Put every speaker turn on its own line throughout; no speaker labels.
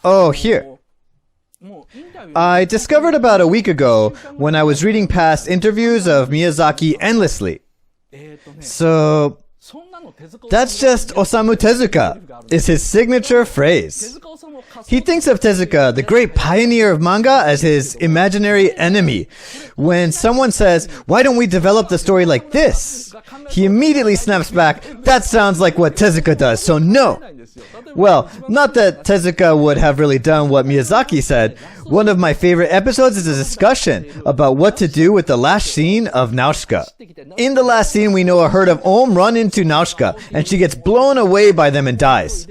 Oh, here. I discovered about a week ago when I was reading past interviews of Miyazaki endlessly. So, that's just Osamu Tezuka, is his signature phrase. He thinks of Tezuka, the great pioneer of manga, as his imaginary enemy. When someone says, "Why don't we develop the story like this?" he immediately snaps back, "That sounds like what Tezuka does, so no." Well, not that Tezuka would have really done what Miyazaki said. One of my favorite episodes is a discussion about what to do with the last scene of Nausicaa. In the last scene, we know a herd of Om run into Nausicaa, and she gets blown away by them and dies.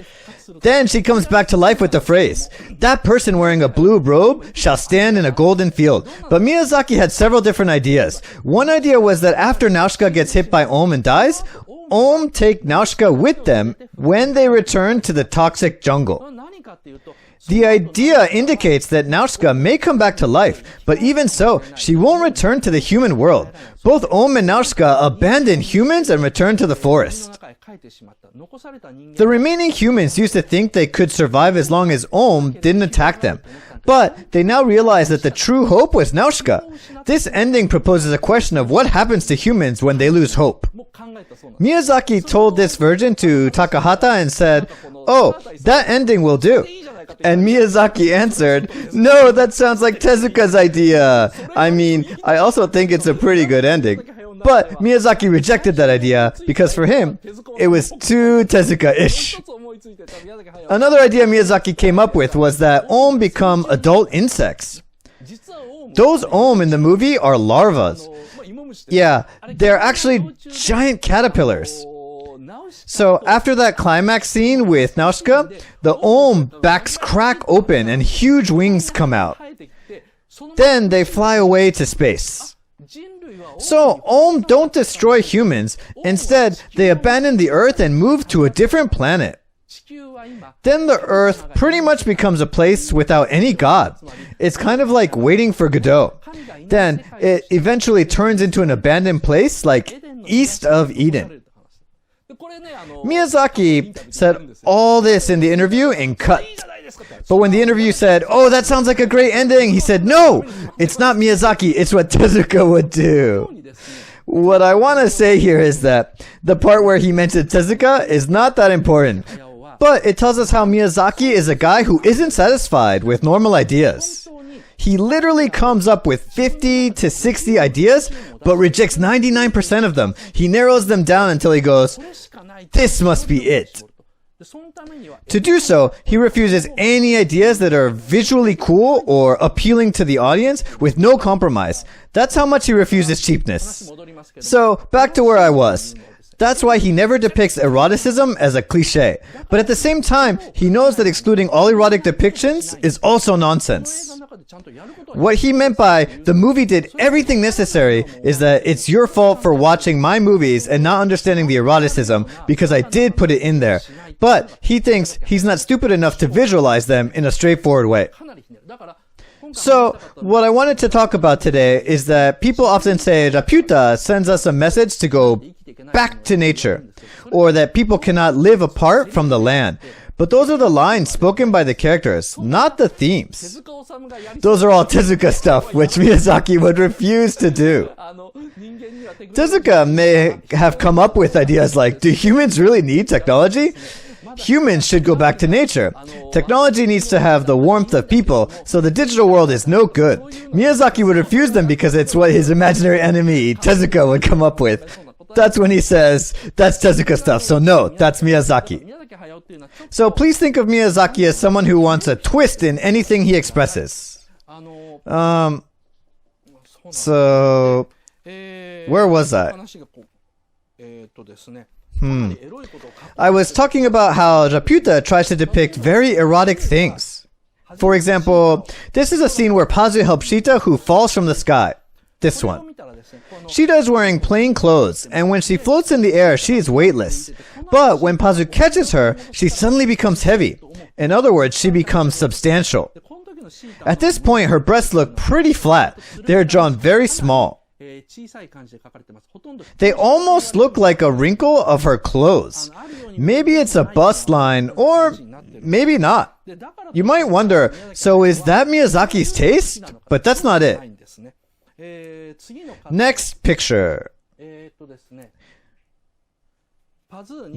Then she comes back to life with the phrase, "That person wearing a blue robe shall stand in a golden field." But Miyazaki had several different ideas. One idea was that after Nausicaa gets hit by Om and dies, Om take Nausicaa with them when they return to the toxic jungle. The idea indicates that Nausicaa may come back to life, but even so, she won't return to the human world. Both Om and Nausicaa abandon humans and return to the forest. The remaining humans used to think they could survive as long as Om didn't attack them. But they now realize that the true hope was Nausicaa. This ending proposes a question of what happens to humans when they lose hope. Miyazaki told this version to Takahata and said, "Oh, that ending will do." And Miyazaki answered, "No, that sounds like Tezuka's idea. I mean, I also think it's a pretty good ending." But Miyazaki rejected that idea because for him, it was too Tezuka-ish. Another idea Miyazaki came up with was that Om become adult insects. Those Om in the movie are larvas. Yeah, they're actually giant caterpillars. So after that climax scene with Nausicaa, the Om backs crack open and huge wings come out. Then they fly away to space. So Om don't destroy humans. Instead, they abandon the Earth and move to a different planet. Then the Earth pretty much becomes a place without any god. It's kind of like waiting for Godot. Then it eventually turns into an abandoned place like east of Eden. Miyazaki said all this in the interview in cut. But when the interview said, "Oh, that sounds like a great ending," he said, "No, it's not Miyazaki, it's what Tezuka would do." What I want to say here is that the part where he mentioned Tezuka is not that important. But it tells us how Miyazaki is a guy who isn't satisfied with normal ideas. He literally comes up with 50 to 60 ideas, but rejects 99% of them. He narrows them down until he goes, "This must be it." To do so, he refuses any ideas that are visually cool or appealing to the audience with no compromise. That's how much he refuses cheapness. So, back to where I was. That's why he never depicts eroticism as a cliche. But at the same time, he knows that excluding all erotic depictions is also nonsense. What he meant by "the movie did everything necessary" is that it's your fault for watching my movies and not understanding the eroticism because I did put it in there. But he thinks he's not stupid enough to visualize them in a straightforward way. So, what I wanted to talk about today is that people often say Laputa sends us a message to go back to nature, or that people cannot live apart from the land. But those are the lines spoken by the characters, not the themes. Those are all Tezuka stuff, which Miyazaki would refuse to do. Tezuka may have come up with ideas like, do humans really need technology? Humans should go back to nature. Technology needs to have the warmth of people, so the digital world is no good. Miyazaki would refuse them because it's what his imaginary enemy, Tezuka, would come up with. That's when he says, that's Tezuka stuff, so no, that's Miyazaki. So please think of Miyazaki as someone who wants a twist in anything he expresses. So, where was I? I was talking about how Laputa tries to depict very erotic things. For example, this is a scene where Pazu helps Sheeta who falls from the sky. This one. Sheeta is wearing plain clothes, and when she floats in the air, she is weightless. But when Pazu catches her, she suddenly becomes heavy. In other words, she becomes substantial. At this point, her breasts look pretty flat. They are drawn very small. They almost look like a wrinkle of her clothes. Maybe it's a bust line, or maybe not. You might wonder, so is that Miyazaki's taste? But that's not it. Next picture.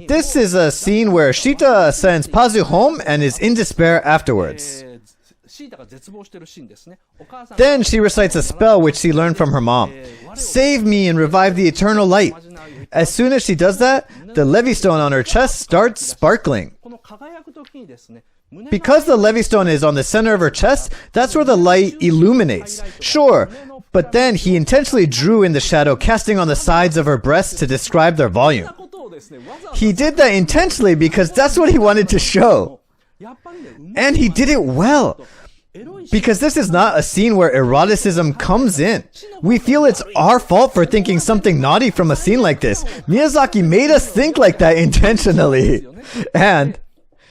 This is a scene where Sheeta sends Pazu home and is in despair afterwards. Then she recites a spell which she learned from her mom. Save me and revive the eternal light. As soon as she does that, the Levystone on her chest starts sparkling. Because the Levystone is on the center of her chest, that's where the light illuminates. Sure, but then he intentionally drew in the shadow casting on the sides of her breasts to describe their volume. He did that intentionally because that's what he wanted to show. And he did it well. Because this is not a scene where eroticism comes in. We feel it's our fault for thinking something naughty from a scene like this. Miyazaki made us think like that intentionally. And